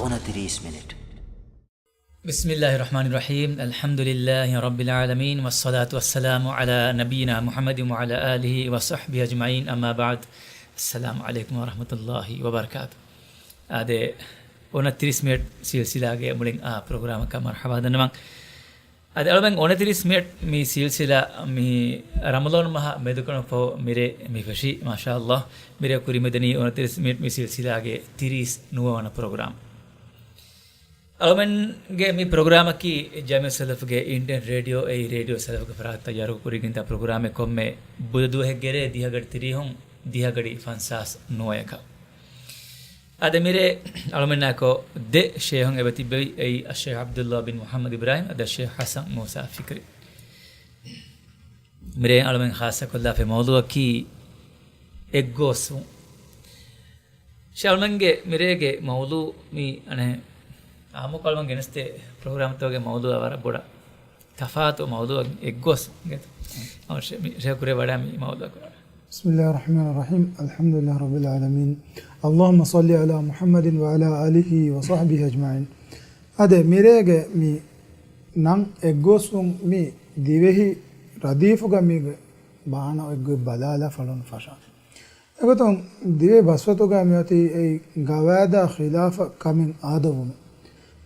29 මිනිත්. Bismillahirrahmanirrahim. Alhamdulillahi rabbil alamin wassalatu wassalamu ala nabiyyina Muhammadin wa ala alihi wa sahbihi ajma'in. Amma ba'd. Assalamu alaikum wa rahmatullahi wa barakatuh. Ade 29 මිනිත් සිල්සිලාගේ මුලින් programme එක මර්හබා දන්නවා. ade alben 29 මිනිත් මේ සිල්සිලා මේ රමදාන් මහ මෙදුකන පො මිරේ මේ ෆෂි මාෂාඅල්ලාහ් මිරේ කුරි මෙදනි 29 මිනිත් මේ සිල්සිලාගේ 30 නුවවන programme alben ge මේ programme එකි ජාමිය සලෆ්ගේ Indian radio ඒ radio සලෆ්ගේ ෆරාත් තයාරු කුරිගින්ත programme එක කොම්මේ බුදු හෙග්ගෙරේ දිහගඩ 30 හොන් දිහගඩි ෆන්සාස් නොයක ade mire almenna ko de shehon ebati be ay Sheikh Abdullah bin Muhammad Ibrahim ada Sheikh Hassan Musa Fikri mire almen khasa kolla fe mawdu ki eggosu shalmenge mirege mawdu mi ane amu kalman geneste program toge mawdu awara boda tafaatu mawdu eggos get aw she kure wada mi mawdu ko بسم الله الرحمن الرحيم الحمد لله رب العالمين اللهم صل على محمد وعلى آله وصحبه أجمعين هذا ميريغ مي نان اگوسون مي ديوهي رديفوغا مي بانا اگو بلالا فلون فشا اگوتون ديوه بسوتوغا ميوتي اي غوادا خلاف كامن آدوم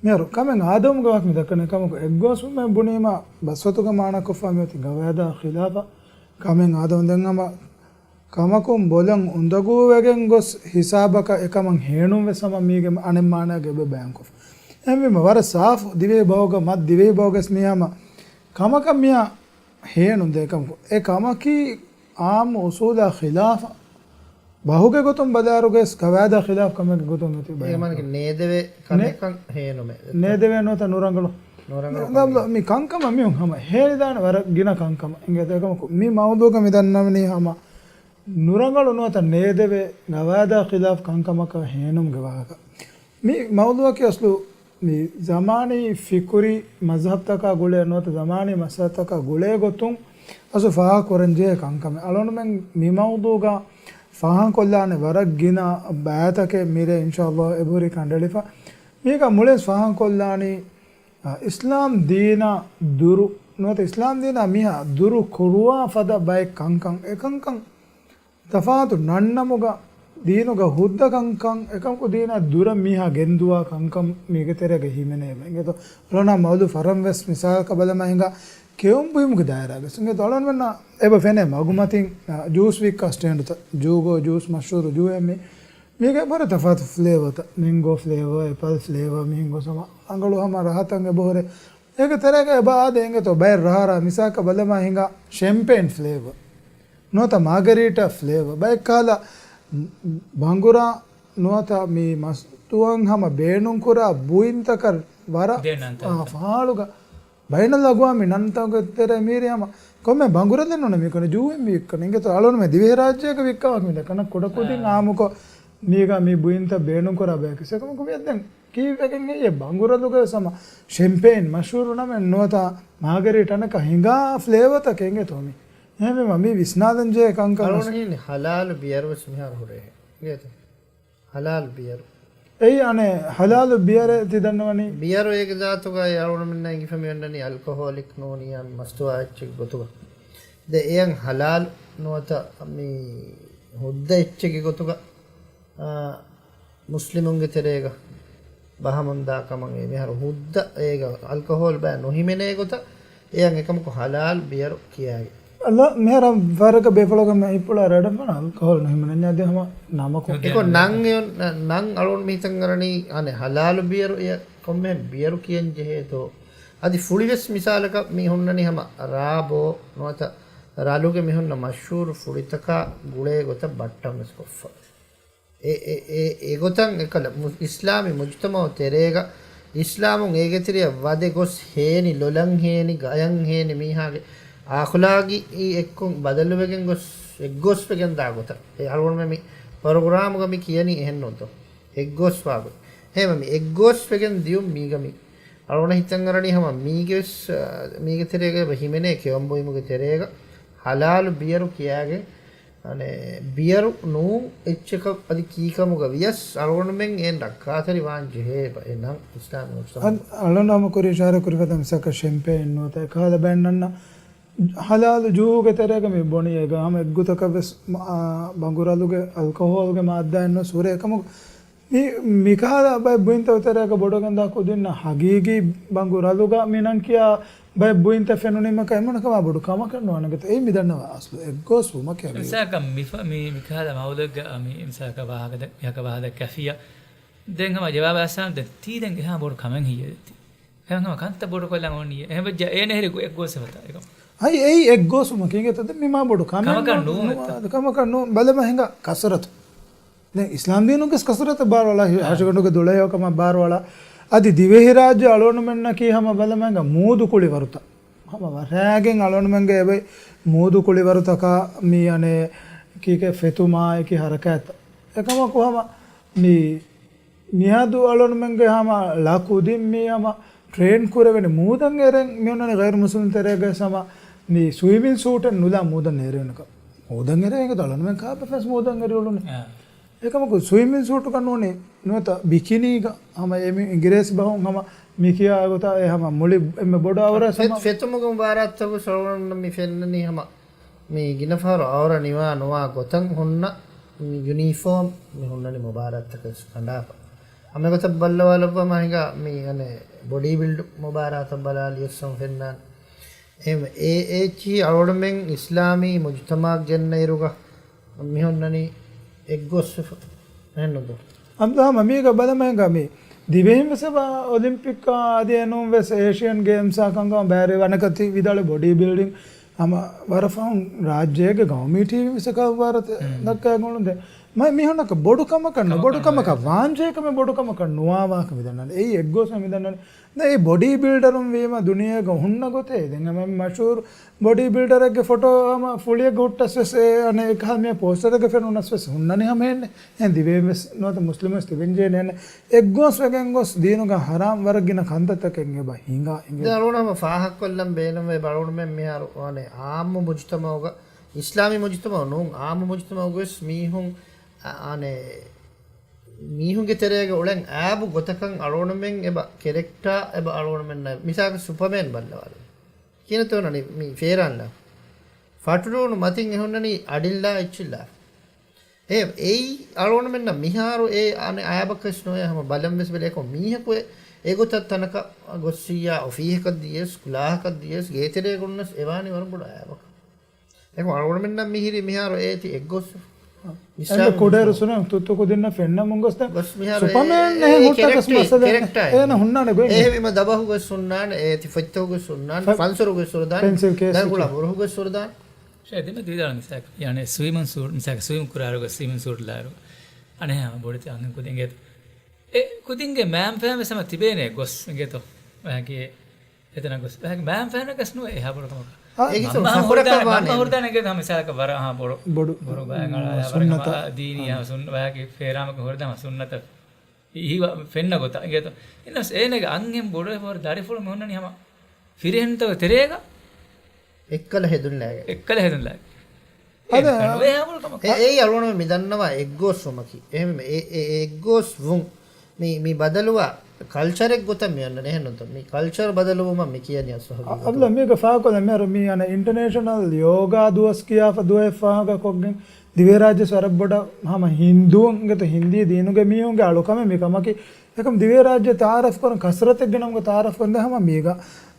ميرو كامن آدوم غواك مي دكنا كامن اگوسون مي بنيما بسوتوغا مانا كفا ميوتي غوادا خلاف كامن آدوم دنگما kamakon bolan undagu wegen gos hisabaka ekaman heenum wesama mige anemana gebe bank of emme war saaf dive bawga mad dive bawgas miyama kamaka miya heenum dekam e kamaki aam usula khilaf bahuge gotum badaruges kawada khilaf kamake gotum meti e manke nedeve kanekan heenume nedeve nota nurangalo mi kankama mi hama heelidana war gina kankama inge dekam mi mawduga midannamni hama ನುರಂಗಳು ನೋತ ನೇದವೆ ನವಾದ ಖಿಲಾಫ್ ಕಂಕಮಕ ಹೇನುಂ ಗವಾಗ ಮಿ ಮೌದುವಕ್ಕೆ ಅಸ್ಲು ಮಿ ಜಮಾನಿ ಫಿಕುರಿ ಮಜಹಬ್ ತಕ ಗುಳೆ ನೋತ ಜಮಾನಿ ಮಸಹಬ್ ತಕ ಗುಳೆ ಗೊತ್ತುಂ ಅಸು ಫಹಾ ಕೊರಂಜೆ ಕಂಕಮೆ ಅಲೋನು ಮೆನ್ ಮಿ ಮೌದುಗ ಫಹಾ ಕೊಲ್ಲಾನೆ ವರಗ್ಗಿನ ಬಾತಕೆ ಮಿರೆ ಇನ್ಶಾಅಲ್ಲಾಹ್ ಎಬುರಿ ಕಂಡಲಿಫಾ ಮೀಗ ಮುಳೆ ಫಹಾ ಕೊಲ್ಲಾನಿ ಇಸ್ಲಾಂ ದೀನ ದುರು ನೋತ ಇಸ್ಲಾಂ ದೀನ ಮಿಹಾ ದುರು ಕುರುವಾ ಫದ ಬೈ ಕಂಕಂ ಎಕಂಕಂ ತಫಾತು ನನ್ನಮುಗ ದೀನುಗ ಹುದ್ದ ಕಂಕಂ ಎಕಂಕು ದೀನ ದುರ ಮೀಹಾ ಗೆಂದುವಾ ಕಂಕಂ ಮೀಗೆ ತೆರೆಗೆ ಹಿಮೆನೆ ಎಂಗೆತ ಲೋನ ಮೌದು ಫರಂ ವೆಸ್ ಮಿಸಾಲ್ ಕಬಲ ಮಹಿಂಗ ಕೆಯಂ ಬುಯಿಮುಗ ದಾಯರಾಗ ಸಂಗೆ ತಳನ್ ವೆನ್ನ ಎಬ ಫೆನೆ ಮಗುಮತಿನ್ ಜ್ಯೂಸ್ ವಿಕ್ ಕಸ್ಟೆಂಡ್ ಜೂಗೋ ಜ್ಯೂಸ್ ಮಶೂರು ಜೂ ಎಮ್ಮಿ ಮೀಗೆ ಬರ ತಫಾತು ಫ್ಲೇವರ್ ಮಿಂಗೋ ಫ್ಲೇವರ್ ಎಪಲ್ ಫ್ಲೇವರ್ ಮಿಂಗೋ ಸಮ ಅಂಗಳು ಹಮ ರಹತಂಗೆ ಬೋರೆ ಏಕೆ ತೆರೆಗೆ ಬಾದೆ ಎಂಗೆ ತೋ ಬೈರ್ ರಹಾರ ಮಿಸಾಕ ಬಲ ಮಹಿಂಗ ಶೆಂಪೇನ್ ಫ್ಲೇವರ್ ನೋತ ಮಾರ್ಗರೀಟಾ ಫ್ಲೇವರ್ ಬೈ ಕಾಲ ಬಂಗುರಾ ನೋತ ಮೀ ಮಸ್ತುವಂ ಹಮ ಬೇಣುಂ ಕುರ ಬುಯಿಂತಕರ್ ವರ ಫಾಳುಗ ಬೈನಲ್ ಅಗುವಾಮಿ ನಂತಂಗ ತೆರೆ ಮೀರಿ ಹಮ ಕೊಮ್ಮೆ ಬಂಗುರದೆ ನೋನ ಮೀಕನ ಜೂವೆ ಮೀಕನ ಇಂಗೆ ತೋ ಅಳೋನ ಮೆ ದಿವೆ ರಾಜ್ಯಕ ವಿಕ್ಕವಾಗ ಮಿದ ಕನ ಕೊಡಕುದಿ ನಾಮುಕೋ ಮೀಗ ಮೀ ಬುಯಿಂತ ಬೇಣುಂ ಕುರ ಬೇಕ ಸೆಕಮ ಕುಮಿಯದೆನ್ ಕೀವೆಗೆನ್ ಎ ಬಂಗುರದುಗ ಸಮ ಶೆಂಪೇನ್ ಮಶೂರು ನಮ ನೋತ ಮಾರ್ಗರೀಟಾ ನಕ ಹಿಂಗಾ ಫ್ಲೇವರ್ ತಕ ಎಂಗೆ ತೋಮಿ එහෙම මම විශ්නාදන් ජේ කංකන අලුණහින්නේ හලාල් බියර් වස් මිහාර හොරේ නේද හලාල් බියර් එයි අනේ හලාල් බියර් තිදන්නවනේ බියර් එක දාතුක යරුණ මෙන්න ඉංගි ෆෙමියන්නනි ඇල්කොහොලික් නෝනියන් මස්තුවා එච්චි ගොතුක ද එයන් හලාල් නොත මේ හොද්ද එච්චි ගොතුක මුස්ලිමුන්ගේ තෙරේක බහමන්දා කමන් ඒ මිහාර හොද්ද ඒක ඇල්කොහොල් බෑ නොහිමනේ ගොත එයන් එකමක හලාල් beer කියාගේ Allah mera varga befaloga me ipula redam na alcohol nahi mananya de hama namako eko nang alon mitang garani ane halal beeru ya komme beeru kiyen je to adi fulives misalaka mi honnani hama rabo nota raluge mi honna mashhur fulitaka gule gota battam skoffa e gotan ekala islami mujtama terega islamun egetiriya wade gos heni lolan heni gayan heni mihage ආඛලාගි එක්කොන් බදලු වෙගෙන් එක්ගොස් වෙගෙන් දාගොත ඒ අලුණ මේ programme ගමි කියනි එහෙන් නොතෝ එක්ගොස් වාගො එහෙම මේ එක්ගොස් වෙගෙන් දියුම් මීගමි අලුණ හිතන් අරණි හැම මීගෙස් මීගෙ තෙරේගේ බහිමනේ කෙවම්බොයි මුගේ තෙරේග හලාල් බියරු කියාගේ අනේ බියරු නෝ එච්චක අදි කීකමුග වියස් අරවණමෙන් එන් රක්කාතරි වාංජේ එනම් ඉස්ලාම මුස්ලිම් අලනම කුරි ඉෂාර කුරි වදම් සක ෂෙම්පේන් නොත කාල බැන්නන්න හලාල් ජූගෙ තරග මේ බොණි එක හැම එක්ගුතක වෙස් බංගුරලුගේ අල්කොහෝල්ගේ මාද්දාන්න සූර එකම මිකාලා බයි බුයින්ත තරග බොඩගන්දා කුදින්න හගීගී බංගුරලුගා මිනන් කියා බයි බුයින්ත ෆෙනුනිම කයිමනකම බොඩු කම කරනවා නගත ඒ මිදන්නවා අස්ලු එක්ගෝ සුම කියලා මිසක මිකාලා මවුලග මිසක වාහකද යක වාහද කැෆිය දෙංගම ජවාබ අසන් ද තීදෙන් ගහ බොඩු කමෙන් හියති එහෙනම් කන්ත බොඩු කොල්ලන් ඕනිය එහෙම ඒ නෙහෙරි එක්ගෝ සවත එක අයි ඒ එක්ගෝ සුම කියෙතද මිමා බොඩු කම කන්නු බලම හිඟ කසරත දැන් ඉස්ලාම් දිනුගේ කසරත බාරවලා හෂගඩුගේ දොළයකම බාරවලා අදි දිවෙහි රාජ්‍ය අලෝනමෙන්න කී හැම බලමංග මූදු කුලි වරුත හැම වරෑගෙන් අලෝනමංග එබයි මූදු කුලි වරුතක මී අනේ කීකේ ෆෙතුමා එකි හරකත් එකම කොහම මී නිහදු අලෝනමංග හැම ලාකුදින් මී හැම ට්‍රේන් කුරවෙන මූදන් එරෙන් මෙන්නනේ ගෛර මුස්ලිම් තරගේ සම මී ස්විමින් සූට් නුලා මූදන් එරෙනක මූදන් එරෙන් එක අලෝනමංග කාපෆස් මූදන් එරෙවලුනේ එකමක ස්විමින් සූට් කන්නෝනේ නොත බිකිනීග හම එම ඉංග්‍රීසි බහුන් හම මිකියා ගොත එහම මුලි එම බොඩ අවර ෆෙතුමගම බාරත්තක සොරවන්න මි ෆෙන්නනි හම මේ ගිනෆාර අවර නිවා නොවා ගොතන් හොන්න යුනිෆෝම් මි හොන්නනි මොබාරත්තක කණ්ඩාප අම ගොත බල්ලවලබ මහිග මේ අනේ බොඩි බිල්ඩ් මොබාරත බලාලියස්සම් ෆෙන්නන් එම ඒචි අවඩමෙන් ඉස්ලාමී මුජ්තමාක් ජන්නයිරුග මි හොන්නනි එක්ගොස් නේනොද අම්දහම මේක බලමංග මේ දිවෙහිම සබ ඔලිම්පික් ආදියනුම් වෙස් ඒෂියන් ගේම්ස් ආකංගම බෑරේ වනකති විදාල බොඩි බිල්ඩින් අම වරෆවුන් රාජ්‍යයක ගෞමී ටීවී විසක වරත දක්කගොනුද මම මිහොනක බොඩුකම කන්න වාංජයකම බොඩුකම කන්නවා වාක විදන්න ඒ එක්ගොස් මිදන්න ඒ බොඩි බිල්ඩරුම් වීම දුනියක හුන්න ගොතේ දෙන්න මම මෂූර් බොඩි බිල්ඩරගේ ෆොටෝ අම ෆුලිය ගොට්ටස් වෙස් අනේ එක මේ පෝස්ටර් එක ෆෙනුනස් වෙස් හුන්නනේ හැම එන්නේ දැන් දිවේ වෙස් නොත මුස්ලිම්ස් තිබෙන්නේ නේ එක්ගොස් වගෙන් ගොස් දීනුග හරාම් වරගින කන්දතකෙන් එබ හිඟා දරුණම ෆාහක් කොල්ලම් බේනම බලුණ මෙ මෙහර අනේ ආම්ම මුජ්තමෝග ඉස්ලාමී මුජ්තමෝ නුන් ආම්ම මුජ්තමෝගස් මීහුන් අනේ මීහුන්ගේ තරයක උලෙන් ආබු ගොතකන් අලෝනමෙන් එබ කෙරෙක්ටා එබ අලෝනමෙන් මිසාක සුපර්මෑන් බල්ලවල කියන තෝනනි මේ ෆේරන්න ෆටුරුණු මතින් එහොන්නනි අඩිල්ලා ඉච්චිලා ඒ අලෝනමෙන් මිහාරු ඒ අනේ ආයබකස් නොය හැම බලම් වෙස් බලේක මීහකෝ ඒගොතත් තනක ගොස්සියා ඔෆීහක දියස් කුලාහක දියස් ගේතරේ ගොන්නස් එවානි වරඹුඩ ආයබක ඒක අලෝනමෙන් මිහිරි මිහාරු ඒති එක්ගොස් ඉස්ලාම කොඩේරු සුන තුත්තු දෙන්න ෆෙන්න මුංගස්ත සුපර්මෑන් නේ හොට්ටකස් මසද එන හුන්නානේ ගොයි එහෙම දබහුග සුන්නාන ඒති ෆච්චෝග සුන්නාන පන්සරුග සුරදාන දඟුලා බොරුග සුරදාන ෂෙදෙම දිදාන මිසක් යන්නේ ස්විමින් සූට් මිසක් ස්විම් කුරාරුග ස්විමින් සූට් ලාරු අනේ හැම බොඩති අංග කුදින්ගේ ඒ කුදින්ගේ මෑම් ෆෑම සම තිබේනේ ගොස් ගෙතෝ ඔයගේ එතන ගොස් ඔයගේ මෑම් ෆෑන ගස් නෝ එහා බොරකමක ඒක සොරකවානේ හොරදානගේ තම සලක වර හා බොඩු බෑගලා සුන්නත දීනිය සුන්න ඔයගේ ෆේරාමක හොරදම සුන්නත ඊව ෆෙන්න ගොත ගෙතෝ ඉන්නස් ඒනගේ අංගෙන් බොඩ හොර දරිෆුල මොන්නනි හැම ෆිරෙන්තව තෙරේක එක්කල හෙදුන්ලාගේ අද ඒ අලුණම මිදන්නවා එක්ගොස් වමකි එහෙම ඒ එක්ගොස් වුන් මේ බදලුවා කල්චර් එක ගොත මෙන්න නේ නේද මේ කල්චර් බදලුවම මේ කියන්නේ අසහග අබ්ලා මේක ෆාකොල මෙර මේ අන ඉන්ටර්නැෂනල් යෝගා දුවස් කියා ෆදුවේ ෆාග කොග්ගෙන් දිවේ රාජ්‍ය සරබ්බඩ හම හින්දුන්ගේ તો හින්දිය දිනුගේ මියුන්ගේ අලුකම මේකමකි එකම දිවේ රාජ්‍ය තාරෆ් කරන කසරත් එක්ගෙනම තාරෆ් කරන හැම මේක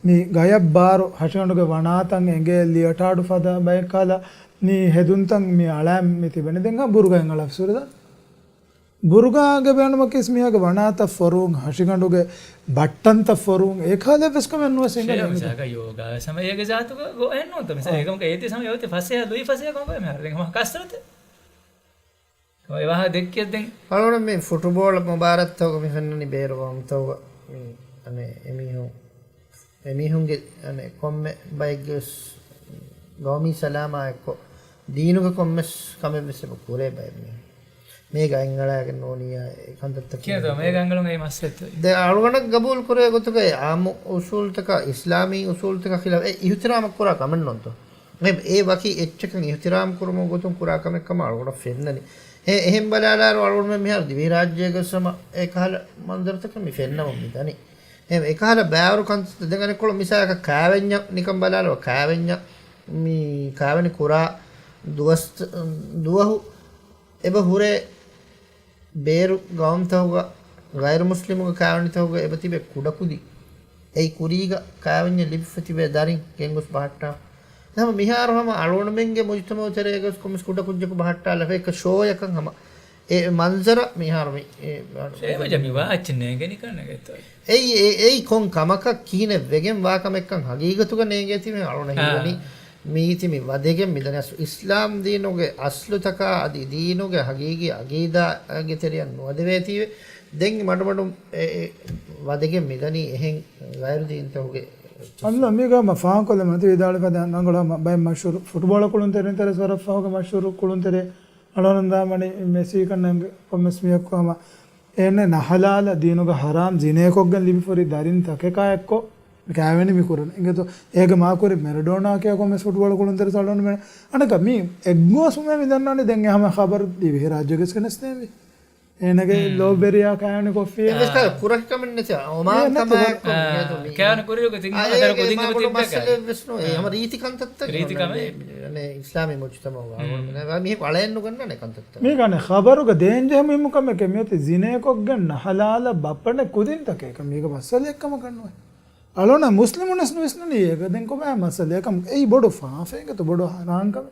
මේ ගයක් බාරෝ හෂණුගේ වනාතන් එගේ ලියටාඩු ෆද බයිකාලා මේ හෙදුන්තන් මේ අලෑම් මේ තිබෙන දෙංග බුරුගෙන් අලෆ්සුරද බුරුගාගේ බෑනම කිස්මියාගේ වනාත ෆොරුන් හෂිගඬුගේ බට්ටන්ත ෆොරුන් ඒකාලේ වෙස්කමෙන් නොසෙන්ගේ මිසක යෝගා සමයගේ ජාතුක ගොෙන් නොත මිසක ඒකම ඒති සමය යෝති ෆසේ දුයි ෆසේ කොම මේ හරි මම කස්තරත ඔය වහ දෙක්කිය දෙන් බලන්න මේ ෆුට්බෝල් මුබාරත්තක මේ ෆෙන්නනි බේරවම් තව මේ අනේ එමිහුන්ගේ අනේ කොම්මෙ බයිගස් ගෝමි සලාමා එක්ක දීනුක කොම්මස් කමෙ වෙසම කුරේ බයි මේ ගංගලාගෙන ඕනිය කන්දත්ත කියනවා මේ ගංගලුගේ මස්සෙත් ද අලුගණ ගබූල් කුරේ ගොතක ආම උසූල් තක ඉස්ලාමී උසූල් තක කියලා ඒ ඉහතරම කුරා කමන්නොන්ත මේ ඒ වකි එච්චකන් ඉහතිරාම් කරමු ගොතුන් කුරා කමෙක්කම අලුගොඩ ෆෙන්නනි එහෙම් බලාලාර අලුගොඩ මේ මිහාර දිවි රාජ්‍යයක සම ඒකහල මන්දරතක මේ ෆෙන්නම මිදනි එහෙම ඒකහල බෑවරු කන්ත දෙගන කොළ මිසාක කෑවෙඤ්ඤ නිකම් බලාලව කෑවෙඤ්ඤ මේ කෑවෙනි කුරා දුවහු එබ හුරේ ಬೇರು ಗಾಂತವಗ ಗೈರ್ ಮುಸ್ಲಿಮುಗ ಕಾವಣಿತವಗ ಎಬತಿಬೆ ಕುಡಕುದಿ ei kuriga kaawenya libfatibe darin kengus bahatta nama mihar hama alona menge mujtama teregas komis kuda kujjaku bahatta lafe ka show yakan hama e manzara mihar me eva jami wa achne geni kanne getto ei kon kamaka kine vegen wa kamekkan hagigatuga negeti me alona hivani මීති මේ වදෙගෙන් මිදන ඉස්ලාම් දීනෝගේ අස්ලුතක අදි දීනෝගේ හගීගේ අගීදාගේ තෙරියන් නොදවේතිවේ දෙන් මඩමඩු වදෙගෙන් මිදනි එහෙන් ගෛරු දීන්තෝගේ අන්න මේකම ෆාන් කොල මත විදාල පද නංගල බයි මෂූර් ෆුටබෝල කුළුන් තෙරෙන් තර සරෆාවගේ මෂූර් කුළුන් තෙරේ අලනන්දාමනි මෙසි කන්නංග කොමස්මියක් කොම එන්නේ නහලාල දීනෝගේ හරාම් ජිනේකොග්ගෙන් ලිබිෆරි දරින් තකකායක්කෝ කෑවෙනි මිකුරන ඉංගතු ඒක මාකුරි මැරඩෝනා කිය කොමස් ෆුටබෝල කුළුන්තර සලන මෙ අනක මී එග්ගෝස් මෙ මිදන්නනේ දැන් එහම خبر දිවි රාජ්‍යගස් කනස්තේවි එනගේ ලෝබෙරියා කෑවෙනි කොෆිය ඒක කුරක් කමන්නේ නැති ඔමාන් තමයි කෑවෙනි කුරියක තින් අතර කොදින් මසලේ විශ්නෝ එහෙම රීති කන්තත්ත රීති කම නේ ඉස්ලාමී මුජ්තම වගා මේ පලයන්ු ගන්නනේ කන්තත්ත මේ ගන්නේ خبرුක දේන්ජම මුකම කෙමියති ජිනේකොක් ගන්න හලාල බප්පනේ කුදින් තකේක මේක මසලෙක්කම කරනවා alona muslimunas nuisnani ega den ko ba masale kam ei bodu faafenga to bodu haranka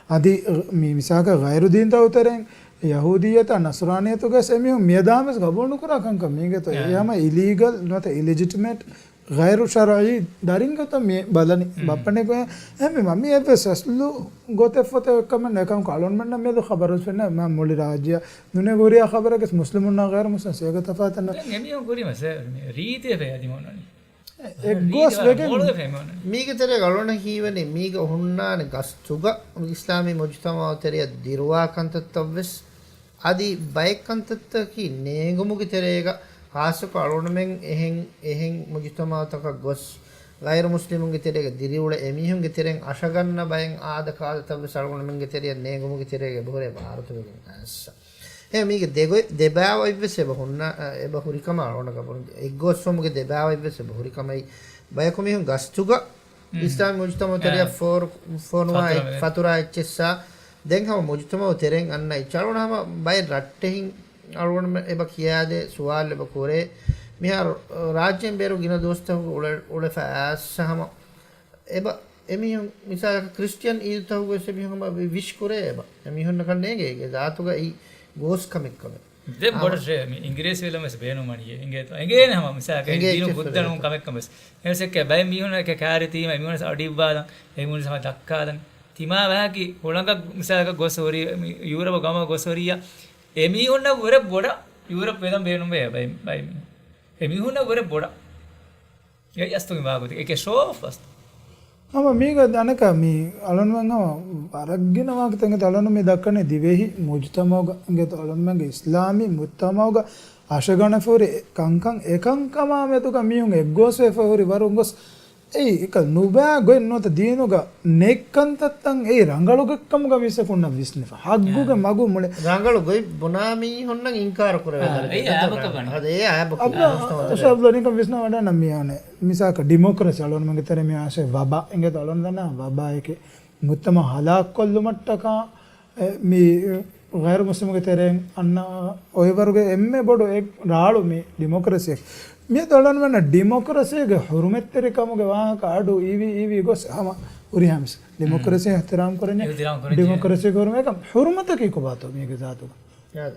adi mi misaka gairu din ta utaren yahudiyata nasraniyatu gas emi miyadames gabonu kura kan kam mege to yama illegal not illegitimate gairu shar'i daringa to me balani bappane ko emi mami ebe saslu gote fote kam ne kam kalon men me do khabarus fenna ma moli rajya nune goriya khabara gas muslimun na gair muslim sega tafatan emi gori mas rite fe adi monani එක්ගෝස් වෙගෙන් මීග තෙර ගලොන හීවනේ මීග හුන්නාන ගස්තුග ඉස්ලාමී මුජ්තමා තෙරිය දිරුවා කන්තත්තවස් আদি බයිකන්තත්ත කි නේගමුග තෙරේක කාසක අලොනමෙන් එහෙන් මුජ්තමා තක ගොස් ගෛර මුස්ලිමුන්ගේ තෙරේක දිරිවුල එමිහුන්ගේ තෙරෙන් අශගන්න බයෙන් ආද කාලතව සලගොනමෙන්ගේ තෙරිය නේගමුග තෙරේක බොරේ ಭಾರತවෙන් ඇස්ස මේක දෙබෑව ඉවසේ බහුන්න එබ හුරිකම අරෝණ කපුරු එක්ගොස්සොමුගේ දෙබෑව ඉවසේ බහුරිකමයි බයකොමිහුන් ගස්තුග ඉස්ලාම් මුජ්තමා තෙරිය ෆෝනුවා ෆතුරා එච්චසා දැන් හම මුජ්තමා තෙරෙන් අන්න ඉචාරුණාම බය රට්ටෙහින් අරෝණ එබ කියාදේ සුවාල් එබ කොරේ මිහා රාජ්‍යයෙන් බේරු ගින දෝස්තව උල ෆාස්සහම එබ එමිහුන් මිසාල ක්‍රිස්තියන් ඊතවගේ සෙමිහුන් විශ් කරේ එබ එමිහුන් කන්නේගේ ධාතුග යි ගෝස් කමෙක්කම දෙ බොඩේ ඉංග්‍රීසි වලමස් බේනු මණියේ ඉංගේත එගේන හම මිසක දීනු බුද්ධනු කමෙක්කමස් එසෙක බය මිහුන එක කාරිතීම මිහුන අඩිබ්බාදන් එමුන සම දක්කාදන් තිමා වැහකි හොලංග මිසක ගොසෝරි යුරෝප ගම ගොසෝරියා එමිහුන වර බොඩ යුරෝප වෙදම් බේනු බය බය එමිහුන වර බොඩ යස්තු විභාගති එක ෂෝ ෆස්ට් ama මේක දනක මේ අලන්වංගම අරගෙන වාගතංග තලන මේ දක්කනේ දිවෙහි මුජ්තමෝගගේ තලන්මගේ ඉස්ලාමි මුත්තමෝග ආශගණ ෆෝරේ කංකං එකංකම මෙතුක මියුන් එග්ගෝසේ ෆෝරි වරුංගස් ඒ එක නුබෑ ගොන් නොත දීනුග නෙක්කන්තත්තන් ඒ රංගලුගක්කම ගවිසකුන්න විස්නෆ හග්ගුග මගු මුලේ රංගලු ගොයි බොනාමි හොන්නන් ඉන්කාර කරවලා ඒ ආබක බන ඒ ආබක අසබ්ලනික විස්න වඩා නමියානේ මිසක ඩෙමොක්‍රසි අලොන් මගේ තර මේ ආශේ වබා එංගේ තලොන් දන්න වබා එකේ මුත්තම හලාක් කොල්ලු මට්ටක මේ ගෛර මුස්ලිම්ගේ තෙරෙන් අන්න ඔය වර්ගේ එම්මේ බොඩ ඒ රාළු මේ ඩෙමොක්‍රසි මේ තලොන් වන ඩෙමොක්‍රසියගේ හුරුමෙත්තරිකමගේ වාහක අඩු ඊවි ගොස් හම උරිහම්ස් ඩෙමොක්‍රසිය එහතරාම් කරන්නේ ඩෙමොක්‍රසිය කරුම එක හුරුමතකී කොබාතෝ මේක ذاتුක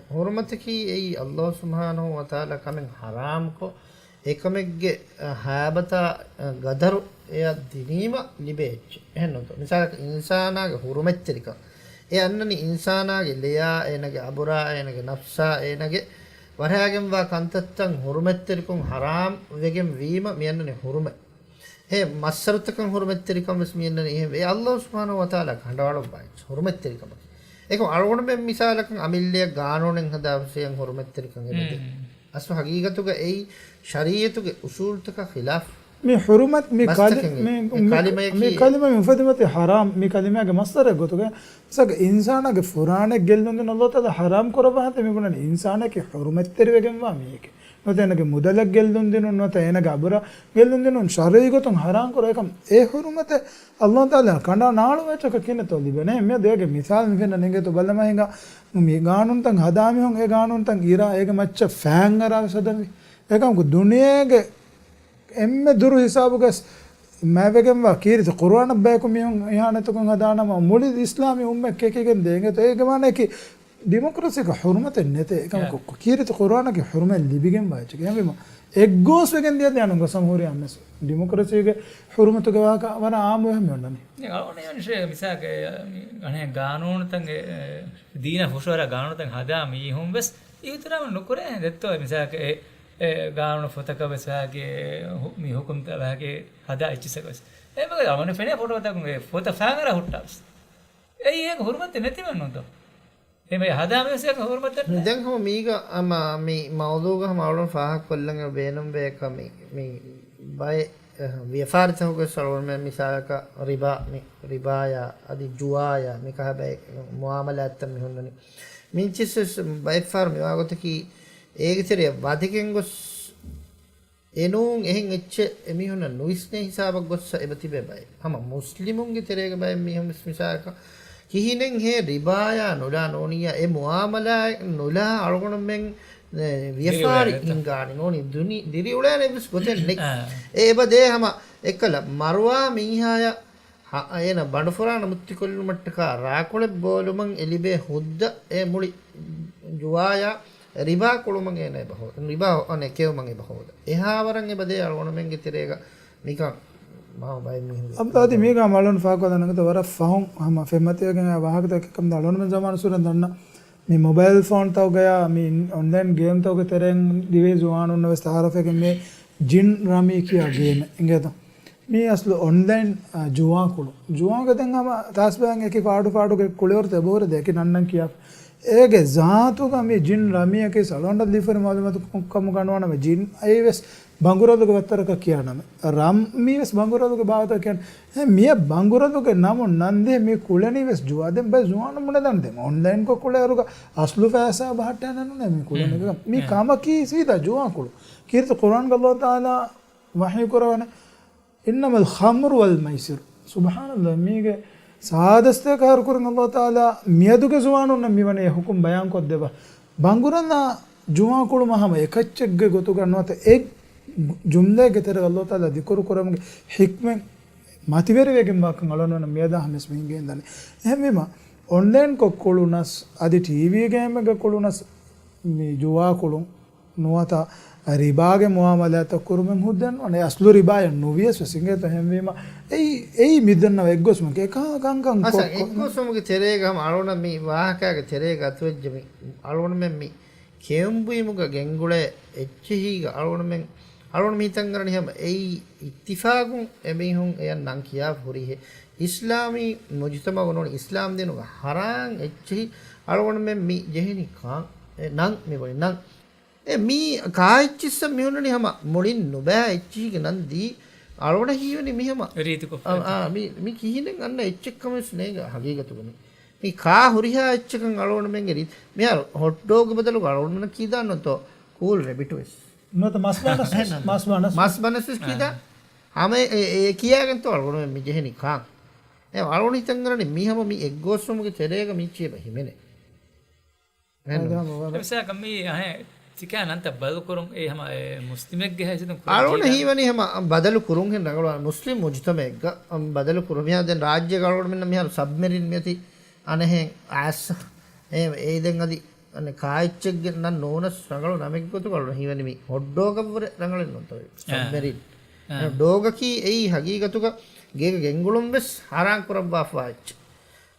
හුරුමතකී ඒ අල්ලාහ් සුබ්හානහු වතාලා කමෙන් හරාම් කො එකමෙක්ගේ හැබතා ගදරු එය දිනීම ලිබෙච්ච එහෙන්නොත් මිසක ඉන්සානාගේ හුරුමෙත්තරික ඒ අන්නනි ඉන්සානාගේ ලයා එනගේ අබුරා එනගේ නෆ්සා එනගේ වරයාගෙන් වා කන්තත්තන් හුරුමෙත්තරිකුන් හරාම් වෙගෙන් වීම මියන්නනේ හුරුම හේ මස්සරුතකන් හුරුමෙත්තරිකම් වෙස් මියන්නනේ එහෙම ඒ අල්ලාහ් සුබ්හානහු වතාලා කණ්ඩාවලක් බයිච් හුරුමෙත්තරිකම ඒක අරගොණ මෙ මිසාලකන් අමිල්ලිය ගානෝනෙන් හදාවසියන් හුරුමෙත්තරිකම් එබෙද අස්ව හගීගතුක ඒ ශරීයතුගේ උසූල් තක ඛිලාෆ් මේ හුරුමත් මේ කලිම මුෆදිමති හරාම් මේ කලිමගේ මස්තර ගොතුගේ සක ඉන්සානගේ ෆුරානෙ ගෙල්ලොන්දන අල්ලාහ් හරාම් කරවහත මේ බුණනේ ඉන්සානගේ හුරුමත්තර වෙගෙන්වා මේක නොතැනගේ මුදලක් ගෙල්ලොන්දන නොත එනගේ අබර ගෙල්ලොන්දන ශරී ගොතුන් හරාම් කර එකම් ඒ හුරුමත අල්ලාහ් තාලා කණ්ඩා නාළු වෙච්චක කින තොලිබනේ මේ දෙගේ මිසාල් මෙන්න නෙගේ તો බල්ලමහින්ගා මේ ගානුන් තන් හදාමි හොන් ඒ ගානුන් තන් ඉරා ඒක මච්ච ෆෑන් අරව සදමි ඒකම් දුනියගේ එම්ම දුරු හිසාබුගස් මෑවගෙන්වා කීරිත කුර්ආන බෑකු මිහුන් ඉහානතකුන් හදානම මුලි ඉස්ලාමී උම්මෙක් එකකින් දෙංගෙ તો ඒක මානේකි ඩෙමොක්‍රසික හුරුමත නැතේ ඒකම් කීරිත කුර්ආනගේ හුරුමෙ ලිබිගෙන් වාච කියවෙම එක්ගෝස් වෙගෙන් දියද යනුග සම්හෝරිය අම්මස් ඩෙමොක්‍රසිගේ හුරුමත ගවාක වර ආමු එහෙම යන්නනේ නේ අවනේ අනිෂේ මිසක අනේ ගානෝන තංගේ දීන හොෂවර ගානෝන තං හදා මී හොම්බස් ඊතරම නොකරේ දෙත්තෝ මිසක ගානු ෆොතකවසගේ මේ හුකුම් තවගේ හදා ඉච්චසකස් ඒ මොකද අවන ෆෙනේ ෆොටෝ තකුගේ ෆොත ෆාගර හුට්ටස් ඒ ඒක හුරුමත් නැතිව නෝද එමේ හදා මේසක හුරුමත් දැන් කො මීග මේ මවුදුග මවුලන් ෆාහක් කොල්ලන් බේනම් බේක මේ බය ව්‍යාපාරිතෝග සරවන මිසාලක රිබායා අදි ජුවායා මේක හැබැයි මුආමලාත් මිහුන්නනේ මින්චස් බය ෆාර්ම වාගතකි ඒකතරය වධකෙන් ගොස් එනුන් එහෙන් එච්ච එමිහුන නුයිස්නේ හිසාබක් ගොස්ස එබතිබේ බයි හම මුස්ලිමුන්ගේ තෙරේක බයි මිහම මිසාක කිහිනෙන් හේ රිබායා නොලා නෝනියා ඒ මුආමලා නොලා අලගොණෙන් ව්‍යාපාරි ඉංගානි නෝනි දුනි දිරි උලෑනේ බස් ගොතෙන් නෙක් ඒබදේ හම එකල මරුවා මීහාය එන බඩෆොරාන මුත්ති කොල්ලු මට්ටක රාකොළ බෝලුමන් එලිබේ හුද්ද ඒ මුලි ජුවායා රිබා කොළුමගේ නේ බහෝ රිබා අනේ කෙවමගේ බහෝද එහාවරන් එබදේ අලගොණෙන්ගේ තිරේක නිකන් මාව බයි මිහිඳු අම්තාදී මේක මලොන් ෆාකවදනකට වර ෆහොන් හම ෆෙමතියගෙන वाहक එකම් දලොන් zaman සුරන් දන්න මේ මොබයිල් ෆෝන් තව ගයා මේ ඔන්ලයින් ගේම් තවක තෙරෙන් දිවේ ජුවානුන් වස් තාරෆෙක මේ ජින් රමී කියා ගේම එංගේද මේ අස්ල ඔන්ලයින් ජුවා කුළු ජුවා ගදන් හම තාස්බයන් එකේ පාඩු කුලවර තබෝර දෙක නන්නන් කියා ඒගේ ජාතුක මේ ජින් රමියගේ සලොන්ඩ ලිෆර් මාදමතු කොක්කම ගන්නවන මේ ජින් අයවස් බංගුරදුක වතරක කියනම රම් මීවස් බංගුරදුක බාවත කියන්නේ මිය බංගුරදුක නම නන්දේ මේ කුලණිවස් ජුවාදෙන් බයි ජුවාන මුණ දන්දේ ඔන්ලයින් කො කුලරුක අස්ලු ෆෑසා බහට යනනුනේ මේ කුලණික මේ කාම කී සීදා ජුවා කුල කීර්ත කුර්ආන් ගල්ලාහ් තාලා වහී කරවන ඉන්නමල් ඛම්රු වල් මයිසිර් සුබ්හානල්ලාහ් මේගේ සාදස්තය කාර කරන අල්ලාහ් තාලා මියදුක ජුවානුන්න මිවනේ හුකුම් බයන් කොත් දෙබ බංගුරන ජුවා කුළු මහම එකච්චෙක්ගේ ගොතු ගන්නවත එක් ජුම්ලේ ගෙතර අල්ලාහ් තාලා දිකරු කරමගේ හික්මෙන් මතිවරවේගෙන් වාකන් අලනවන මියදා හමස් මින්ගෙන් දන්නේ එහෙමම ඔන්ලයින් කොක්කුළුනස් අදි ටීවී ගේම් එක කුළුනස් මේ ජුවා කුළු නොවත රිබාගේ මුආමලාත කුරුමෙන් හුද්දන් අනේ අස්ලු රිබාය නොවියස් සිංගේ තහෙම්වීම ඒ මිදන්නව එක්ගොස්ම කංකං එක්ගොස්මගේ තෙරේගම අලොන මේ වාහකගේ තෙරේග අතුවෙජ්ජ මේ අලොන මෙන් මේ කෙම්බුයිමුග ගෙන්ගුලේ එච්චහිග අලොන මීතන් කරන හැම ඒ ඉත්තිෆාගුන් එමිහුන් එයන් කියා හොරිහෙ ඉස්ලාමී මුජ්තමා ගොනෝන ඉස්ලාම් දෙනුග හරාන් එච්චහි අලොන මෙන් මී ජෙහිනි කා නං මේ වලි නං මේ කායිච්චිස්ස මිහුණනි හැම මුලින් නොබෑ එච්චිගේ නන්දී අලොන හීවනි මිහම රීතිකො මේ කිහිනෙන් අන්න එච්චෙක්කම ස්නේග හගීගතුගනේ මේ කා හොරිහා එච්චකන් අලොන මෙන්ගේ රීත් මෙහා හොට් ඩොග් බදලු අලොන කීදාන්නතෝ කූල් රැබිටුස් නොත මස් බනස් කීදා හැම ඒ කියාගෙන තෝ අලොන මෙ ජෙහෙනි කා ඒ අලොන හිතන් කරන්නේ මිහම මේ එක්ගොස්සමුගේ තෙරේක මිච්චේ බහිමනේ එමසක මේ අහේ තිකා නන්ත බදලු කරුන් ඒ හැම මුස්ලිමෙක්ගේ හැසිතුන් අලොන හීවනි හැම බදලු කරුන් හෙන් නගලවා මුස්ලිම් මුජ්තමෙක්ග බදලු කරුන් මියා දැන් රාජ්‍ය ගලවල මෙන්න මියා සබ්මරින් මෙති අනහෙන් ආස් ඒ දැන් අදි අනේ කායිච්චෙක් නන් නෝනස් රංගල නමෙක් ගොතු කලන හීවනි මේ හොඩ්ඩෝගවර රංගලෙන් නොතයි සබ්මරින් ඩෝගකි ඒ හගීගතුක ගේක ගෙන්ගුළුම් බස් හරාන් කරබ්බා ෆාච්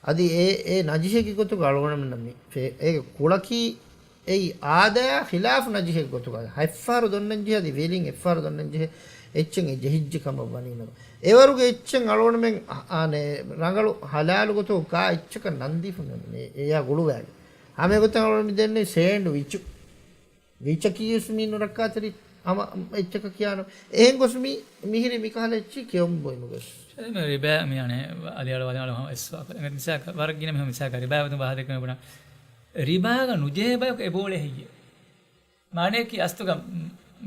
අදි ඒ නජිෂෙකි ගොතු කලවන මෙන්න මේ ඒක කුලකි ඒ ආදය ඛිලාෆ් නජිහෙක් ගොතු කල හයිෆාරු දොන්නන් ජිහදි වේලින් එෆාරු දොන්නන් ජිහ එච්චෙන් ඒ ජෙහිජ්ජ කම වනිනව ඒවරුගේ එච්චෙන් අලවන මෙන් ආනේ රංගලු හලාලු ගොතු කා එච්චක නන්දි ෆුන්නේ එයා ගුළු වැගේ ආමේ ගොතන් අලවන දෙන්නේ සේන්ඩ් විච් කීස් මිනු රක්කාතරි ama එච්චක කියන එහෙන් ගොස් මිහිරි මිකහලෙච්චි කියොම් බොයිම ගොස් මේ රිබා මේ අනේ අලියාල වදාල එස්වා මිසක වර්ගින මෙහෙම මිසක රිබා වතුන් බහ දෙකම බුණා රිබාග නුජේ බයක එබෝලේ හිය මානේ කි අස්තුක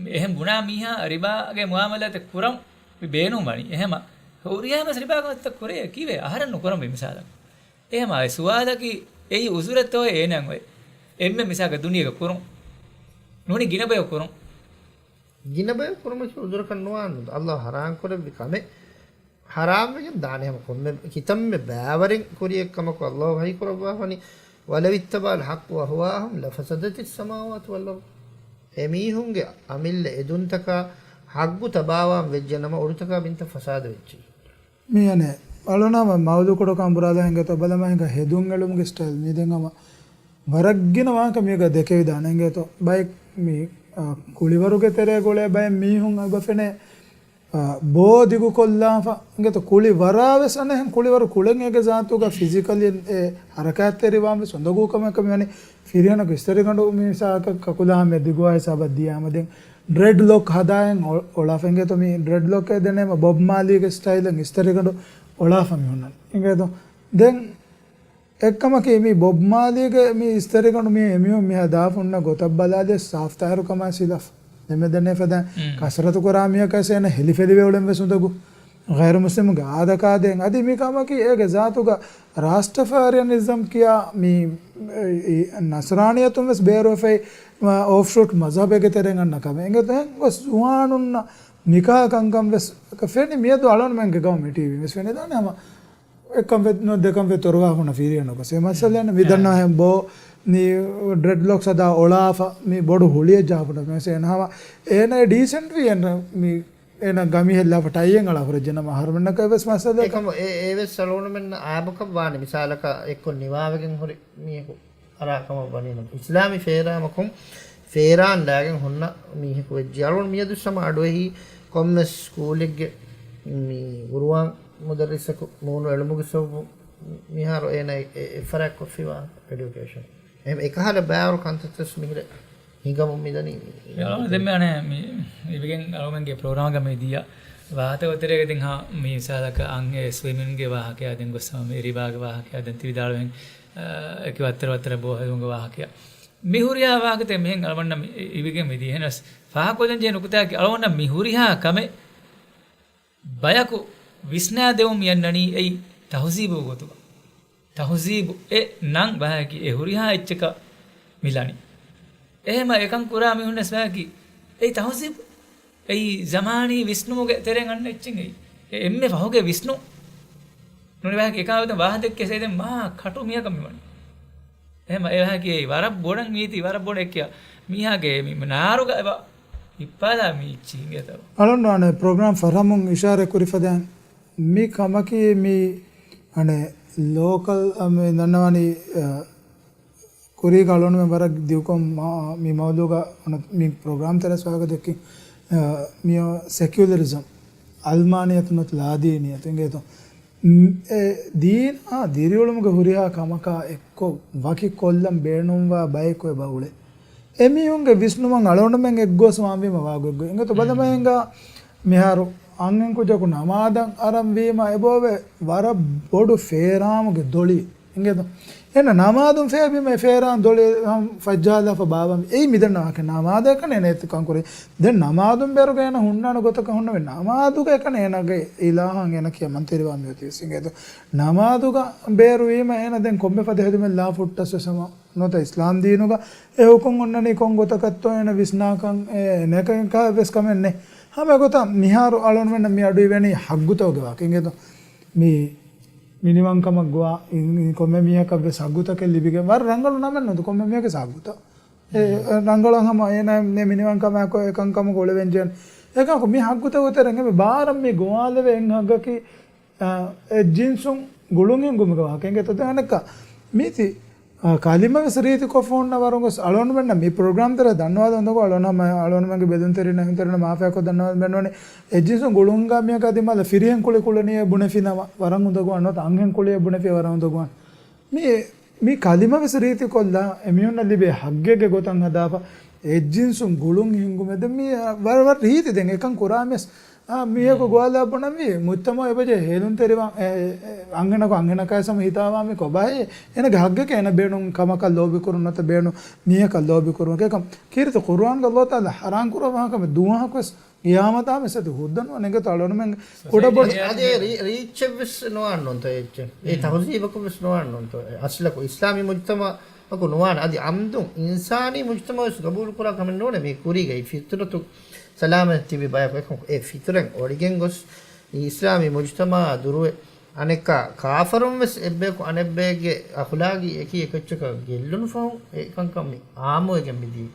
එහෙම බුණා මීහා රිබාගේ මුආමලත කුරම් බේනු මණි එහෙම හොරියාම රිබාගමත් කුරේ කිවේ ආහාර නුකරම් මිසාල එහෙම අය සුවාදකි එයි උසුරතෝ එනන් ඔය එම්මෙ මිසක දුනියක කුරුම් නෝනි ගිනබය කුරුම් ගිනබය කුරුම උදුර කන්නවා අල්ලාහ් හරාම් කරබි කමේ හරාම් වෙන දානයම කොම්මෙ කිතම් මේ බෑවරෙන් කුරියක්කම කො අල්ලාහ් වහී කරබවනි වලවිත්තබල් හක් වහවාහම් ලෆසදති සමාවාත් වල්ල එමීහුන්ගේ අමිල්ල එදුන්තක හග්ගු තබාවම් වෙජ්ජනම උරුතක බින්ත ෆසාද වෙච්චි මියනේ අලෝනම මවුදු කොට කම්බුරාද හංගත බලමංග හෙදුන් එළුම්ගේ ස්ටයිල් මේ දෙංගම වරග්ගින වාක මේක දෙකේ දානංගේ තෝ බයික් මේ කුලිවරුගේ තෙරේ ගොලේ බය මීහුන් අගෆනේ බෝදිගු කොල්ලාෆා ගෙත කුලි වරාවස් අනහන් කුලිවරු කුලෙන් එක සාතුක ෆිසිකලි හරකත් තෙරිවාම සොඳගුකම කමනේ ෆිරියන විස්තර කඬු මිසාක කකුලා මෙ දිගුවයි සබදියාම දෙන් ඩ්‍රෙඩ් ලොක් හදායන් ඔලාෆෙන්ගේ තෝ මේ ඩ්‍රෙඩ් ලොක් එක දෙනේම බොබ් මාලිගේ ස්ටයිල් එක විස්තර කඬු ඔලාෆම හොන්නන් ඉංගේ තෝ දෙන් එක්කම කී මේ බොබ් මාලිගේ මේ විස්තර කඬු මේ එමියෝ මෙහා දාෆුන්න ගොතබ් බලාදේ සාෆ්තාරු කම සිලෆ් දෙමෙදනේ ෆදා කසරතු කරාමිය කසේන හෙලිෆෙලි වෙවලෙන් වෙසුදගු ගෛර මුස්ලිම් ගාදකාදෙන් අදි මේ කම කී ඒගේ ذاتුග රාෂ්ට්‍රෆාරියනිසම් කියා මේ නස්රානියතුන් වෙස් බේරෝෆේ ඔෆ්ෂූට් මذهب එක තරෙන් අන්න කම එංග තෙන් සුවානුන්න නිකා කංකම් වෙස් කෆෙනි මියතු අලොන් මංගේ ගම ටීවී වෙස් වෙනේ දානම එකම් වෙත් නො දෙකම් වෙත් තොරවා වුණ ෆීරියන කොසේ මසලන විදන්නා හැම් බෝ ni dreadlocks ada olafa mi bodu huliye jaapuna me se enawa ena decent wi en mi ena gami hella fatayen ala frejena maharmenna ka wes masada ekam e wes salon men aabaka waane misalaka ekko niwawagen hori miyeku arakama banina islami feeramakum feeran dagen honna miheku wejji alon miyedu sama adohi komme school egge mi guruwan mudarrisaku moonu elumugu sobu miharo ena farak kofiwa education එම එකහල බෑවරු කන්තස් මිහිර හිඟම මිදනි යාම දෙමනේ මේ ඉබගෙන් අලෝමන්ගේ programme ගම දියා වාතවතරේ ගෙන් හා මේ සාලක අංගේ swimming ගේ වාහකය දෙන් ගොස්සම මේ රිබාග වාහකය දෙන් ත්‍රිදාලෙන් එක වත්තර බෝහුංග වාහකය මිහුරියා වාහකතේ මෙහෙන් අලවන්න ඉබගෙන් මෙදී එනස් ෆාකොදෙන් ජේ නුකුතා අලවන්න මිහුරියා කම බයකු විස්නා දෙවුම් යන්නනි එයි තහසීබු ගොතු තහසීබ් ඒ නං බහකි ඒ හුරිහා එච්චක මිලනි එහෙම එකන් කුරා මිහුන්නස් බහකි ඒ තහසීබ් ඒ zamaani විෂ්ණුගේ තෙරෙන් අන්න එච්චින් ඒ එම්මේ වහුගේ විෂ්ණු නුනේ බහකි එකවද වාහදෙක් කෙසේ දැන් මහා කටු මියක මිවනි එහෙම ඒ බහකි ඒ වර බොඩන් මීති වර බොඩ එක්ක මිහාගේ නාරුග ඉප්පාලා මීචිගේ තව අලොන්වානේ ප්‍රෝග්‍රෑම් ෆරමුන් ඉෂාරේ කුරිෆදන් මේ කමකි මේ අනේ local nannawani kuri galonu me barak diukom mi mawduga mi program tera swaga dekki mi secularism almaniyatnot ladiniyat engeto deen diriyolumuga huriya kamaka ekko waki kollam beenumwa bayko bawule emiyunge visnuman alonu men eggo swami ma wagoggo engeto badamenga miharu angen kujaku namadan aram wima ebove wara bodu feeramuge doli ingedo ena namadun feebi me feeran doli fajjala fa babam ei midanna ka namada kane net kankure den namadun beruge ena hunnana gotaka hunna we namaduga ekane enage ilahan ena kiya mantiriwa me yoti singedo namaduga beru wima ena den kombe fade hedume la futtas sama nota islam deenuga e hukun onnani kon gotakatto ena visnakan eneka ka ves kamenne hame gota miharu alon wenna mi adu eveni haggutoge wa kingedo mi minimum kamak gwa komme miyaka be sagutake libige war rangalu namenno komme miyake saguta e rangalu hama ena ne minimum kamak ko ekan kam gole venjen eka ko mi hagguta uterenge me baram me goaleve en hagaki e jinsun gulungen gumga wa kingeto danaka miti kalima vesriti ko phone na warongos alon menna mi program tera dannawada hondako alon menge bedun terina hinterina maafa ko dannawada bennone ejjisun gulunga miya kadimala firihen kule kulaniye bunefina warang hondako anot anghen kule bunefi warang hondako mi kalima vesriti kolla emiyonna libe haggege gotan hadafa එජ්ජින්සුම් ගුළුන් හිංගුමෙද මේ වරවර රීති දෙන් එකන් කුරාමස් මියක ගෝලා බණමි මුත්තම එබජේ හේලුන් තෙරිවා අංගනකය සම හිතාවාමි කොබයි එන ගහග්ගක එන බේනුම් කමක ලෝබි කරුන්නත බේනු මියක ලෝබි කරුන එකම් කීරත කුර්ආන් ගල්ලා තාලා හරාන් කුරවාකම දුවහකස් යාමතා මෙසද හුද්දන නෙග තලොන මෙන් කොට බොඩ අදේ reach විස් නොවන්නොන්ත එච්ච ඒ තහසීබක විස් නොවන්නොන්ත අස්ලක ඉස්ලාමී මුජ්තමා අකු නොවන අදි අම්දුන් ඉන්සානී මුජ්තමා ගබූල් කුරා කමෙන් නොනේ මේ කුරිගේ ෆිත්‍රතු සලාමති බිබයක ඒ ෆිතරෙන් ඔරිගෙන් ගොස් ඉස්ලාමී මුජ්තමා දුරුවේ අනෙක කාෆරුම් වෙස් එබ්බේක අනෙබ්බේගේ අඛලාගී එකී එකච්චක ගෙල්ලුණු ෆෝ ඒකන් කම්මි ආමෝගෙන් බිදී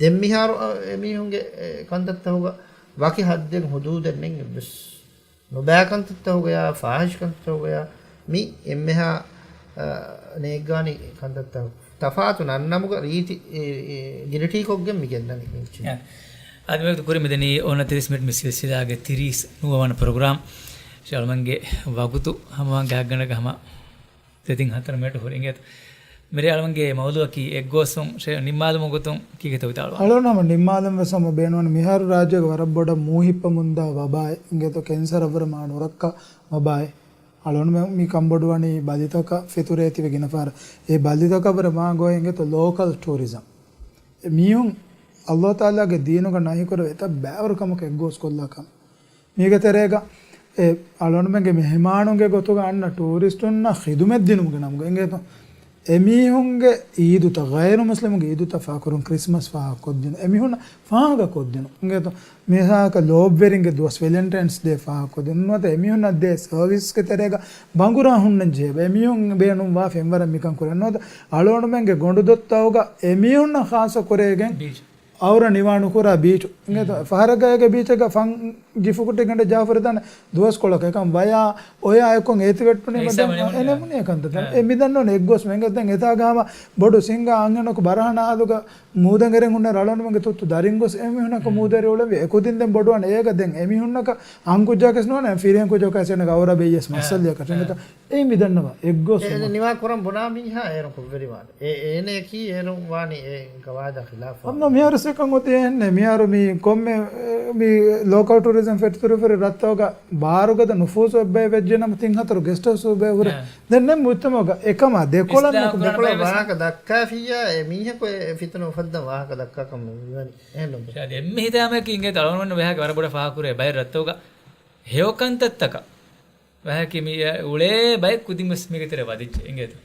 දෙම්මිහාර එමිහුන්ගේ කන්දත්ත හොග වකි හද්දෙන් හුදූදෙන් නෙන් බස් නොබෑ කන්දත්ත හොගයා ෆාහිෂ් කන්දත්ත හොගයා මි එම්මහා නේගානි කන්දත්ත තෆාතු නන්නමුග රීති ගිරටි කොග්ගෙන් මිගෙන්නනි මිච්චි आज मैं तो पूरे मिदनी ओना 30 मिनट में सिलसिला के 30 नुवान प्रोग्राम शालमंगे वागुतु हम गागण गहमा तेतिंग हतर मिनट हो रहेंगे मेरे आलमंगे मौलुआ की एक गोसों से निम्माद मोगतों की कहते हुए तालवा अलो ना निम्मादम वसम बेनवन मिहार राज्य वरबोड मूहिप मुंदा वबाय इंगे तो कैंसर अवर मानो रक्का वबाय अलोन में मी कंबोडवानी बाधितों का फितुरेती वगिना फार ये बाधितों का बर मां गोएंगे तो लोकल टूरिज्म मीहुं अल्लाह ताला के दीनों का नहीं करो इतना बैवर कम के गोस कोल्ला कम मी के तेरेगा ए अलोन में के मेहमानों के गोतो का अन्ना टूरिस्टों ना खिदमत दिनों के नाम गएंगे तो एमी होंगे ईद उता गैर मुस्लिम के ईद उता फाकरों क्रिसमस फाक को दिन एमी होना फाक को दिन गए तो मेरा का लोब वेरिंग के दोस्त वैलेंटाइंस डे फाक को दिन ना तो एमी होना दे सर्विस के तेरेगा बांगुरा होना जेब एमी होंगे बेनुम वाफ एम्बर मिकन करे ना तो अलोन में के गोंडु दोत्ता होगा एमी होना खास करेगा और निवाणु कुरा बीच इंगे तो फहर के बीच का फंग गिफुकुटे गंडे जाफर दान दोस्त कोला के कम वया ओया एको एति वेट्टुने मदन एने मुने कंत ए मिदन्नो ने एग्गोस मेंगे दन एता गामा बोडु सिंगा अंगनक बरहना आदुग मूदंगरे हुन्ने रळन मंगे तुत्तु दरिंगोस एमि हुनक मूदरे ओले एकोदिन दन बोडुवन एग दन एमि हुनक अंकुजा केस नोने फिरेन को जो कैसे न गौरा बेयस मसल्य कटंगे तो ए मिदन्नवा एग्गोस एने निवा करम बुना मिहा एरो को वेरी वाल एने की एरो वानी ए गवादा खिलाफ हमनो मियार से कंगोते ने मियारो मी कोम्मे मी लोकल टूरिज्म फेट्तुරු ಫೆರ್ ರತ್ತೋಗ ಬಾರುಗದ ನುಫೂಸು ಬೆ ವೆಜ್ಜೆ ನಮ್ಮ ತಿಂಗತರು ಗೆಸ್ಟ್ ಹೌಸ್ ಬೆ ಹುರ ದೆನ್ನೆ ಮುತ್ತಮೋಗ ಏಕಮ ದೇಕೋಲ ದೇಕೋಲ ವಾಹಕ ದಕ್ಕಾ ಫಿಯಾ ಮೀಹಕೊ ಫಿತನು ಫದ್ದ ವಾಹಕ ದಕ್ಕಾ ಕಮ್ ವಿವನಿ ಏನೋ ಶಾದಿ ಎಮ್ಮೆ ಹಿತಾಮ ಕಿಂಗೆ ತಳವನ್ನ ವಾಹಕ ವರಬಡ ಫಾಕುರೆ ಬೈ ರತ್ತೋಗ ಹೇವಕಂತತ್ತಕ ವಾಹಕ ಮಿ ಉಳೆ ಬೈ ಕುದಿಮಸ್ ಮಿಗತಿರೆ ವಾದಿಚ್ಚೆ ಇಂಗೆತು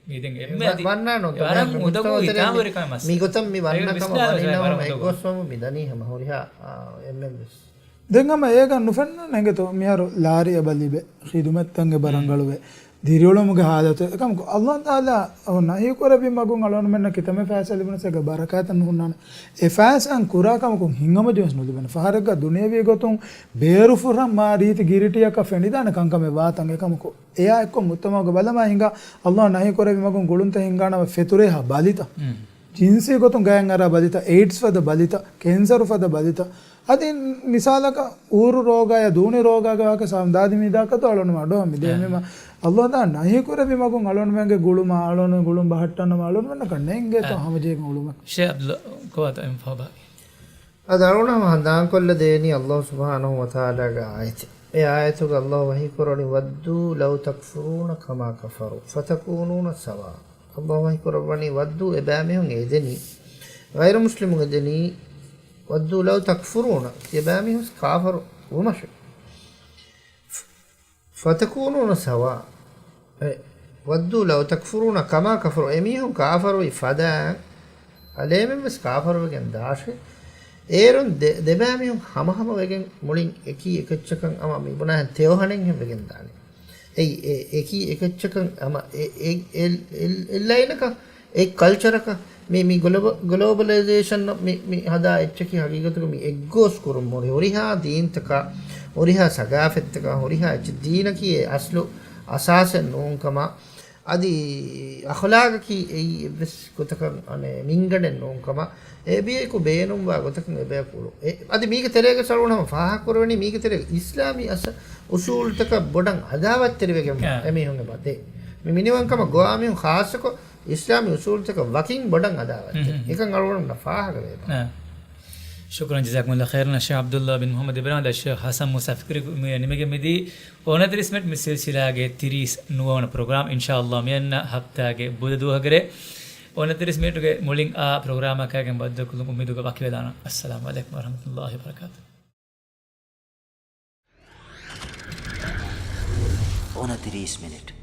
මීදෙන් එම්මේ වන්නනෝ වරම් උදගු ඉතාවරි කමස් මී ගොතම් මී වන්නකම වනිනව එක්ගොස්සම මිදනී හැම හොරිහා එම්මෙස් දෙංගම ඒක නුෆන්න නැගතෝ මියාරු ලාරි අබලිබೆ ಖಿದುಮತ್ತಂಗೆ ಬರಂಗಳುವೆ ದಿರಿಯೊಳමුಗೆ ಹಾದತ ಕಮ ಅಲ್ಲಾಹ್ ತಾಲಾ ಅವನ ಈ ಕೊರಬಿ ಮಗುಂ ಅಲೋನ ಮೆನ್ನ ಕಿತಮೆ ಫಾಸಲಿ ಬನಸಗ ಬರಕಾತನ್ ಹುನ್ನಾನ ಎ ಫಾಸನ್ ಕುರಾಕಮ ಕು ಹಿಂಗಮ ಜೋಸ್ ನುದು ಬನ ಫಹರಗ ದುನಿಯವಿ ಗೊತುಂ ಬೇರು ಫುರಂ ಮಾ ರೀತಿ ಗಿರಿಟಿಯಕ ಫೆಂಡಿದಾನ ಕಂಕಮೆ ವಾತಂ එකම કો එයා එක්ක මුත්තමග බලම හිඟා අල්ලාහ් නහි කොරබි මගුන් ගොළුන්ත හිඟානව ෆෙතුරේ හා බලිත जिनसे गोतुं गयं अरा बलिता एड्स फद बलिता कैंसर फद बलिता अदि मिसालक ऊरु रोग या दूनी रोग गा सामदादि मिदाक तो अलोन माडो मिदे में अल्लाह दा नहीं करे भी मगो अलोन में गुळुम अलोन गुळुम बहट्टन अलोन में कन्नेंगे तो हम जे गुळुम शेख अब्दुल्ला को आता है फबा अदारुना हदान कोल्ल देनी अल्लाह सुब्हानहु व तआला गा आयत ए आयत को अल्लाह वही करनी वद्दू लव तकफुरून कमा कफरू फतकूनून सवा अल्लाह वही करवनी वद्दू एबामे होंगे एदनी गैर मुस्लिम एदनी वद्दू लव तकफुरून एबामे हुस काफर वमश फतकूनून सवा वद्दू लव तकफुरून कमा कफरू एमी हम काफर इफदा अलेमे बस काफर वगन दाशे ඒරුන් දෙබෑමියුම් හම වගෙන් මුලින් එකී එකච්චකන් අම මිබුණා තෙවහණෙන් හැම වගෙන් දානේ ඒ එකී එකච්චකන් අම එල්ලයිනක ඒ කල්චරක මේ ग्लोबलाइजेशन මේ හදා එච්චකි හගීගතුක මේ එග්ගෝස් කුරුම් මොරි හොරිහා දීන්තක හොරිහා සගාෆෙත්තක හොරිහා එච්ච දීනකී අස්ලු අසාසෙන් නෝන්කම අදි අඛලාගකී ඒ බස් කොතක අනේ මින්ගඩෙන් නෝන්කම එබියකු බේනුම් වා ගොතක එබයකුළු අදි මීක තෙරේක සරුණම ෆාහ කරවනි මීක තෙරේ ඉස්ලාමී අස උසූල් තක බොඩන් අදාවත් තෙරෙගෙම එමි හොංග බතේ මේ මිනිවන්කම ගෝාමියු ખાસක ඉස්ලාමී උසූල් තක වකින් බඩන් අදාවත් එකන් අලුවන ෆාහක වේ شكرا جزاكم الله خيرا الشيخ عبد الله بن محمد ابراهيم الشيخ حسن مسافر نمගේ මෙදී ඕන 30 මිනිත් මේ සිල්සිලාගේ 30 නුවණ ප්‍රෝග්‍රෑම් ඉන්ෂාඅල්ලාහ් මෙන්න හප්තාගේ බුද දුවහගරේ ඕන 30 මිනිත්ගේ මුලින් ආ ප්‍රෝග්‍රෑම් එකකින් බද්ද කුළුම් උම්මීදුක වකි වේදාන අස්සලාමු අලයිකුම් වරහමතුල්ලාහි වබරකාතුහ් ඕන 30 මිනිත්